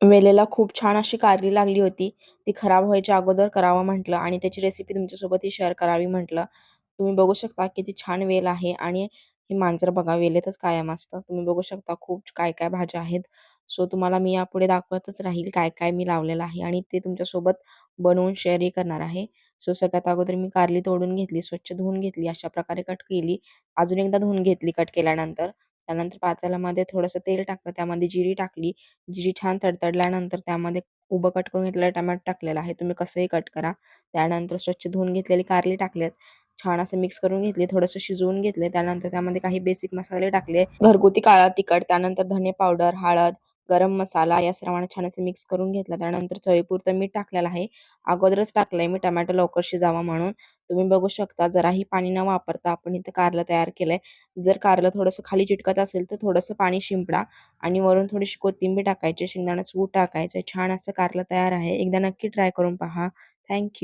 वेलेला खूप छान अशी कारली लागली होती. ती खराब व्हायच्या अगोदर करावं म्हटलं आणि त्याची रेसिपी तुमच्यासोबतही शेअर करावी म्हटलं. तुम्ही बघू शकता किती छान वेल आहे आणि हे मांजर बघा वेलेतच कायम असतं. तुम्ही बघू शकता खूप काय-काय भाज्या आहेत. सो तुम्हाला मी यापुढे दाखवतच राहील काय-काय मी लावलेलं आहे आणि ते तुमच्यासोबत बनवून शेअरही करणार आहे. सो सगळ्यात अगोदर मी कारली तोडून घेतली, स्वच्छ धुवून घेतली, अशा प्रकारे कट केली. अजून एकदा धुवून घेतली कट केल्यानंतर. त्यानंतर पातेल्यामध्ये थोडंसं तेल टाकलं, त्यामध्ये जिरी टाकली. जिरी छान तडतडल्यानंतर त्यामध्ये उभं कट करून घेतलेलं टोमॅटो टाकलेला आहे. तुम्ही कसंही कट करा. त्यानंतर स्वच्छ धुवून घेतलेली कारली टाकलेत. छान असं मिक्स करून घेतले, थोडंसं शिजवून घेतले. त्यानंतर त्यामध्ये काही बेसिक मसाले टाकले. घरगुती काळा तिखट, त्यानंतर धने पावडर, हळद, गरम मसाला या सर्वांना छान असं मिक्स करून घेतलं. त्यानंतर चवीपुरतं मीठ टाकलेलं आहे. अगोदरच टाकलंय मी टोमॅटो लवकर शिजावा म्हणून. तुम्ही बघू शकता जराही पाणी न वापरता आपण इथं कारलं तयार केलंय. जर कारलं थोडंसं खाली चिटकत असेल तर थोडंसं पाणी शिंपडा आणि वरून थोडीशी कोथिंबीर टाकायची, शेंगदाण्याचं कूट टाकायचं. छान असं कारलं तयार आहे. एकदा नक्की ट्राय करून पहा. थँक